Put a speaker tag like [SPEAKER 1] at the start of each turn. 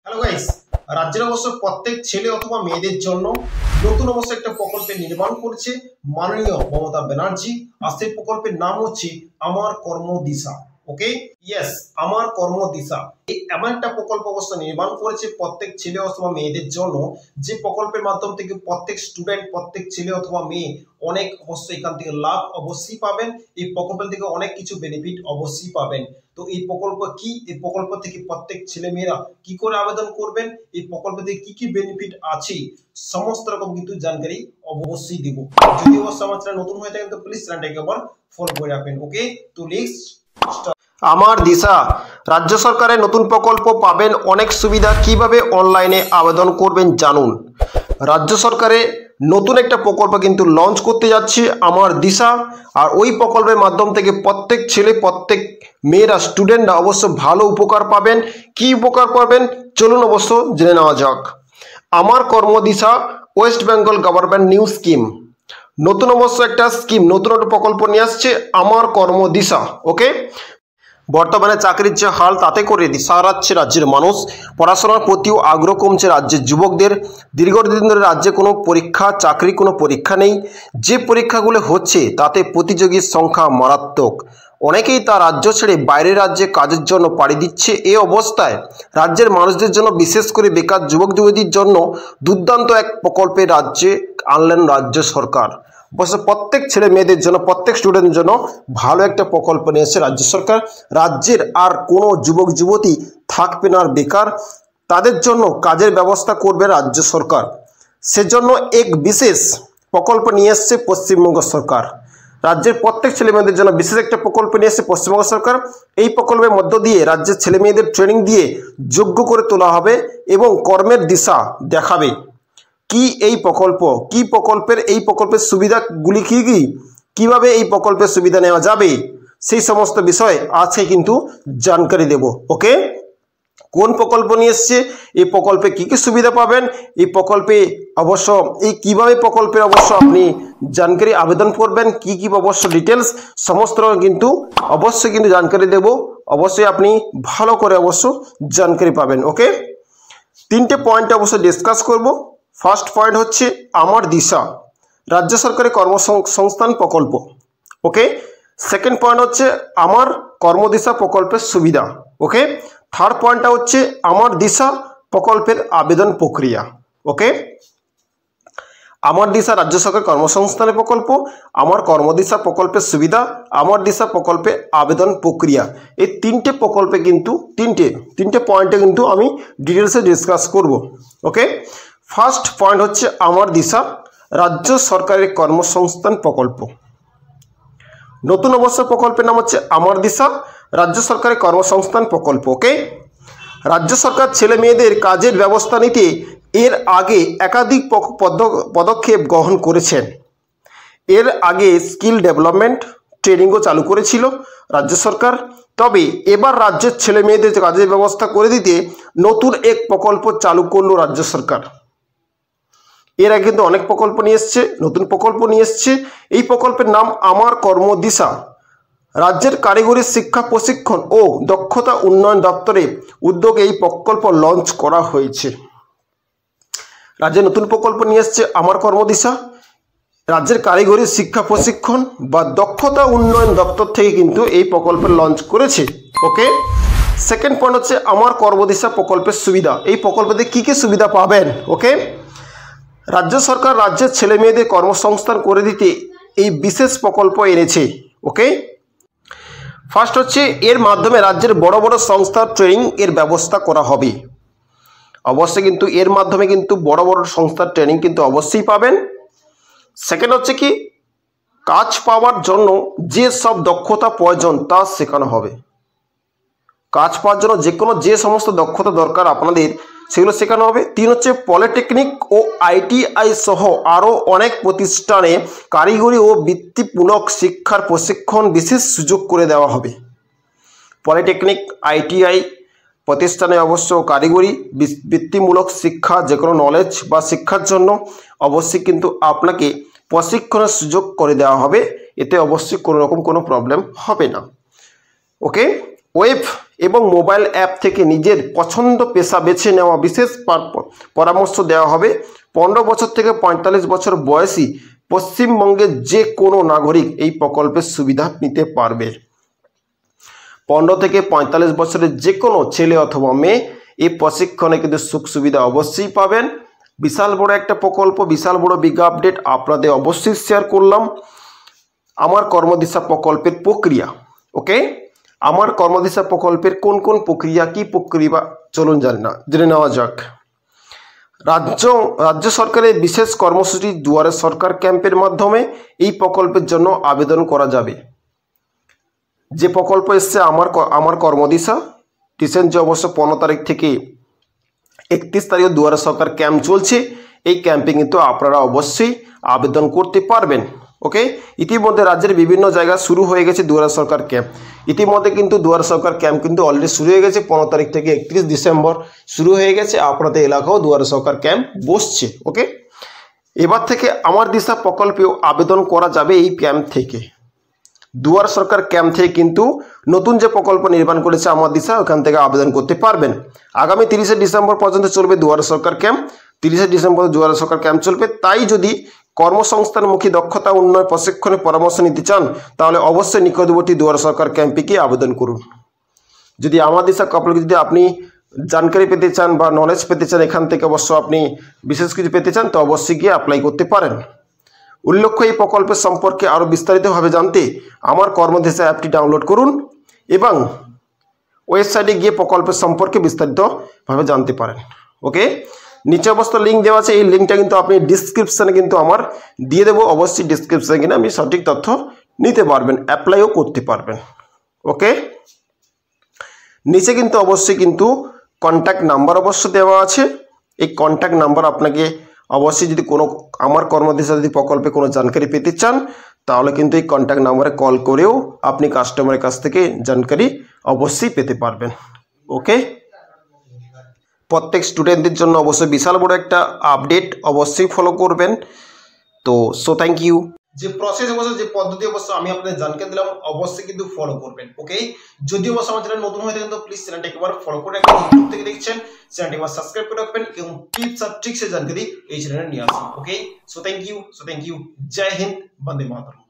[SPEAKER 1] Hello guys, রাজ্যের অবশ্য প্রত্যেক ছেলে অথবা মেয়েদের জন্য নতুন অবশ্য একটা প্রকল্পের নির্মাণ করছে মাননীয় মমতা ব্যানার্জি। আর সেই প্রকল্পের নাম হচ্ছে আমার কর্মদিশা। ওকে, ইয়েস, আমার কর্মদিশা। এই এমন একটা প্রকল্প অবশ্য নির্মাণ করেছে প্রত্যেক ছেলে অথবা মেয়েদের জন্য, যে প্রকল্পের মাধ্যম থেকে প্রত্যেক স্টুডেন্ট, প্রত্যেক ছেলে অথবা মেয়ে অনেক অবশ্যই এখান থেকে লাভ অবশ্যই পাবেন। এই প্রকল্প থেকে অনেক কিছু বেনিফিট অবশ্যই পাবেন। তো এই প্রকল্প কি, এই প্রকল্প থেকে প্রত্যেক ছেলে মেয়েরা কি করে আবেদন করবেন, এই প্রকল্প থেকে কি কি বেনিফিট আছে, সমস্ত রকম কিন্তু জানকারি অবশ্যই দিব। যদি অবশ্য আমার চ্যানেল নতুন হয়ে থাকেন তো প্লিজ চ্যানেলটাকে আবার ফলো করে রাখবেন। ওকে, তো নেক্সট আমার দিশা রাজ্য সরকারের নতুন প্রকল্প পাবেন অনেক সুবিধা। কিভাবে অনলাইনে আবেদন করবেন জানুন। রাজ্য সরকারে নতুন একটা প্রকল্প কিন্তু লঞ্চ করতে যাচ্ছে আমার দিশা। আর ওই প্রকল্পের মাধ্যম থেকে প্রত্যেক ছেলে, প্রত্যেক মেয়েরা, স্টুডেন্টরা অবশ্য ভালো উপকার পাবেন। কি উপকার পাবেন চলুন অবশ্য জেনে নেওয়া যাক। আমার Karmadisha West Bengal government new scheme, নতুন অবশ্য একটা স্কিম, নতুন একটা প্রকল্প নিয়ে আসছে আমার কর্মদিশা। ওকে, বর্তমানে চাকরির যে হাল তাতে করে দিশা হারাচ্ছে রাজ্যের মানুষ। পড়াশোনার প্রতিও আগ্রহ কমছে রাজ্যের যুবকদের। দীর্ঘদিন ধরে রাজ্যে কোনো পরীক্ষা, চাকরি কোনো পরীক্ষা নেই। যে পরীক্ষাগুলো হচ্ছে তাতে প্রতিযোগীর সংখ্যা মারাত্মক। অনেকেই তা রাজ্য ছেড়ে বাইরের রাজ্যে কাজের জন্য পাড়ি দিচ্ছে। এ অবস্থায় রাজ্যের মানুষদের জন্য, বিশেষ করে বেকার যুবক যুবতীর জন্য দুর্দান্ত এক প্রকল্পে রাজ্যে আনলেন রাজ্য সরকার। অবশ্য প্রত্যেক ছেলে মেয়েদের জন্য, প্রত্যেক স্টুডেন্টের জন্য ভালো একটা প্রকল্প নিয়েছে রাজ্য সরকার। রাজ্যের আর কোনো যুবক যুবতী থাকবে না বেকার, তাদের জন্য কাজের ব্যবস্থা করবে রাজ্য সরকার। সেজন্য এক বিশেষ প্রকল্প নিয়ে এসছে পশ্চিমবঙ্গ সরকার। রাজ্যের প্রত্যেক ছেলে মেয়েদের জন্য বিশেষ একটা প্রকল্প নিয়ে এসছে পশ্চিমবঙ্গ সরকার। এই প্রকল্পের মধ্য দিয়ে রাজ্যের ছেলে মেয়েদের ট্রেনিং দিয়ে যোগ্য করে তোলা হবে এবং কর্মের দিশা দেখাবে। কি এই প্রকল্প, কি প্রকল্পের, এই প্রকল্পের সুবিধাগুলি কি কি, কিভাবে এই প্রকল্পের সুবিধা নেওয়া যাবে, সেই সমস্ত বিষয়ে আজকে কিন্তু জানকারি দেব। ওকে, কোন প্রকল্প নিয়ে এসছে, এই প্রকল্পে কি কি সুবিধা পাবেন, এই প্রকল্পে অবশ্য এই কিভাবে প্রকল্পের অবশ্য আপনি জানকারি আবেদন করবেন, কি কি অবশ্য ডিটেলস সমস্ত কিন্তু অবশ্যই কিন্তু জানকারি দেব। অবশ্যই আপনি ভালো করে অবশ্য জানকারি পাবেন। ওকে, তিনটে পয়েন্ট অবশ্যই ডিসকাস করব। ফার্স্ট পয়েন্ট হচ্ছে আমার দিশা, রাজ্য সরকারি কর্মসংস্থান প্রকল্প। ওকে, সেকেন্ড পয়েন্ট হচ্ছে আমার কর্মদিশা প্রকল্পের সুবিধা। ওকে, থার্ড পয়েন্টটা হচ্ছে আমার দিশা প্রকল্পের আবেদন প্রক্রিয়া। ওকে, আমার দিশা রাজ্য সরকার কর্মসংস্থানের প্রকল্প, আমার কর্মদিশা প্রকল্পের সুবিধা, আমার দিশা প্রকল্পে আবেদন প্রক্রিয়া। এই তিনটে প্রকল্পে কিন্তু তিনটে পয়েন্টে কিন্তু আমি ডিটেলসে ডিসকাস করব। ওকে, ফার্স্ট পয়েন্ট হচ্ছে আমার দিশা রাজ্য সরকারের কর্মসংস্থান প্রকল্প। নতুন অবশ্য প্রকল্পের নাম হচ্ছে আমার দিশা রাজ্য সরকারের কর্মসংস্থান প্রকল্প। ওকে, রাজ্য সরকার ছেলে মেয়েদের কাজের ব্যবস্থা নিতে এর আগে একাধিক পদক্ষেপ গ্রহণ করেছেন। এর আগে স্কিল ডেভেলপমেন্ট ট্রেনিংও চালু করেছিল রাজ্য সরকার। তবে এবার রাজ্যের ছেলে মেয়েদের কাজের ব্যবস্থা করে দিতে নতুন এক প্রকল্প চালু করলো রাজ্য সরকার। এর আগে কিন্তু অনেক প্রকল্প নিয়ে এসছে, নতুন প্রকল্প নিয়ে এসছে। এই প্রকল্পের নাম আমার কর্মদিশা। রাজ্যের কারিগরি শিক্ষা প্রশিক্ষণ ও দক্ষতা উন্নয়ন দপ্তরে উদ্যোগে এই প্রকল্প লঞ্চ করা হয়েছে। রাজ্যের নতুন প্রকল্প নিয়ে এসছে আমার কর্মদিশা। রাজ্যের কারিগরি শিক্ষা প্রশিক্ষণ বা দক্ষতা উন্নয়ন দপ্তর থেকে কিন্তু এই প্রকল্পের লঞ্চ করেছে। ওকে, সেকেন্ড পয়েন্ট হচ্ছে আমার কর্মদিশা প্রকল্পের সুবিধা। এই প্রকল্পতে কী কী সুবিধা পাবেন। ওকে, রাজ্য সরকার রাজ্যের ছেলে মেয়েদের কর্মসংস্থান করে দিতে এই বিশেষ প্রকল্প এনেছে। ওকে, ফার্স্ট হচ্ছে এর মাধ্যমে রাজ্যের বড় বড় সংস্থার ট্রেনিং এর ব্যবস্থা করা হবে। অবশ্যই কিন্তু এর মাধ্যমে কিন্তু বড় বড় সংস্থার ট্রেনিং কিন্তু অবশ্যই পাবেন। সেকেন্ড হচ্ছে কি, কাজ পাওয়ার জন্য যে সব দক্ষতা প্রয়োজন তা শেখানো হবে। কাজ পাওয়ার জন্য যে সমস্ত দক্ষতা দরকার আপনাদের সেগুলো শেখানো হবে। তিন হচ্ছে পলিটেকনিক ও ITI সহ আরও অনেক প্রতিষ্ঠানে কারিগরি ও বৃত্তিমূলক শিক্ষার প্রশিক্ষণ বিশেষ সুযোগ করে দেওয়া হবে। পলিটেকনিক, ITI প্রতিষ্ঠানে অবশ্য কারিগরি বৃত্তিমূলক শিক্ষা, যে কোনো নলেজ বা শিক্ষার জন্য অবশ্যই কিন্তু আপনাকে প্রশিক্ষণের সুযোগ করে দেওয়া হবে। এতে অবশ্যই কোনো রকম কোনো প্রবলেম হবে না। ওকে, ওয়েব এবং মোবাইল অ্যাপ থেকে নিজের পছন্দ পেশা বেছে নেওয়া বিশেষ পরামর্শ দেওয়া হবে। 15 বছর থেকে 45 বছর বয়সী পশ্চিমবঙ্গের যে কোনো নাগরিক এই প্রকল্পের সুবিধা নিতে পারবে। 15 থেকে 45 বছরের যে কোনো ছেলে অথবা মেয়ে এই প্রশিক্ষণে কিন্তু সুখ সুবিধা অবশ্যই পাবেন। বিশাল বড় একটা প্রকল্প, বিশাল বড় বিগ আপডেট আপনাদের অবশ্যই শেয়ার করলাম। আমার কর্মদিশা প্রকল্পের প্রক্রিয়া, ওকে, আমার কর্মদিশা প্রকল্পের কোন কোন প্রক্রিয়া, কি প্রক্রিয়া চলুন জেনে নেওয়া যাক। রাজ্য সরকারের বিশেষ কর্মসূচি দুয়ারে সরকার ক্যাম্পের মাধ্যমে এই প্রকল্পের জন্য আবেদন করা যাবে। যে প্রকল্প এসছে আমার কর্মদিশা রিসেন্টলি অবশ্য 15 তারিখ থেকে 31 তারিখ দুয়ারে সরকার ক্যাম্প চলছে। এই ক্যাম্পে কিন্তু আপনারা অবশ্যই আবেদন করতে পারবেন। ওকে, ইতিমধ্যে রাজ্যের বিভিন্ন জায়গা শুরু হয়ে গেছে দুয়ারে সরকার ক্যাম্প। ইতিমধ্যে কিন্তু দুয়ারে সরকার ক্যাম্প কিন্তু অলরেডি শুরু হয়ে গেছে। 15 তারিখ থেকে 31 ডিসেম্বর শুরু হয়ে গেছে। আপনাদের এলাকাও দুয়ারে সরকার ক্যাম্প বসছে। ওকে, এবার থেকে আমার দিশা প্রকল্পেও আবেদন করা যাবে এই ক্যাম্প থেকে। দুয়ার সরকার ক্যাম্প থেকে কিন্তু নতুন যে প্রকল্প নির্মাণ করেছে আমার দিশা, ওখান থেকে আবেদন করতে পারবেন। আগামী 30 ডিসেম্বর পর্যন্ত চলবে দুয়ারে সরকার ক্যাম্প। 30 ডিসেম্বর দুয়ারে সরকার ক্যাম্প চলবে। তাই যদি কর্মসংস্থানমুখী দক্ষতা উন্নয়ন প্রশিক্ষণে পরামর্শ নিতে চান তাহলে অবশ্যই নিকটবর্তী দুয়ারে সরকার ক্যাম্পে গিয়ে আবেদন করুন। যদি আমার দিশা প্রকল্পে যদি আপনি জানকারি পেতে চান বা নলেজ পেতে চান, এখান থেকে অবশ্য আপনি বিশেষ কিছু পেতে চান, তো অবশ্যই গিয়ে অ্যাপ্লাই করতে পারেন। উল্লেখ্য, এই প্রকল্পের সম্পর্কে আরও বিস্তারিতভাবে জানতে আমার কর্মদিশা অ্যাপটি ডাউনলোড করুন এবং ওয়েবসাইটে গিয়ে প্রকল্পের সম্পর্কে বিস্তারিতভাবে জানতে পারেন। ওকে, নিচে অবস্থ লিঙ্ক দেওয়া আছে, এই লিঙ্কটা কিন্তু আপনি ডিসক্রিপশানে কিন্তু আমার দিয়ে দেবো। অবশ্যই ডিসক্রিপশানে কিনে আপনি সঠিক তথ্য নিতে পারবেন, অ্যাপ্লাইও করতে পারবেন। ওকে, নিচে কিন্তু অবশ্যই কিন্তু কন্ট্যাক্ট নাম্বার অবশ্য দেওয়া আছে। এই কন্ট্যাক্ট নাম্বার আপনাকে অবশ্যই যদি কোনো আমার কর্মদিশা যদি প্রকল্পে কোনো জানকারি পেতে চান তাহলে কিন্তু এই কন্ট্যাক্ট নাম্বারে কল করেও আপনি কাস্টমারের কাছ থেকে জানকারি অবশ্যই পেতে পারবেন। ওকে, প্রত্যেক স্টুডেন্টদের জন্য অবশ্যই বিশাল বড় একটা আপডেট, অবশ্যই ফলো করবেন। তো থ্যাংক ইউ। যে প্রসেস অবশ্য যে পদ্ধতি অবশ্য আমি আপনাদের জানকারি দিলাম অবশ্যই কিন্তু ফলো করবেন। ওকে, যদি অবশ্য আমার চ্যানেল নতুন হয়ে থাকেন তো প্লিজ চ্যানেলটা একবার ফলো করে রাখবেন। ইউটিউব থেকে দেখছেন চ্যানেলটি একবার সাবস্ক্রাইব করে রাখবেন এবং টিপস আর ট্রিক্সের জানকারি এই চ্যানেলে নিয়ে আসবেন। Okay, thank you. জয় হিন্দ, বন্দে মাতরম।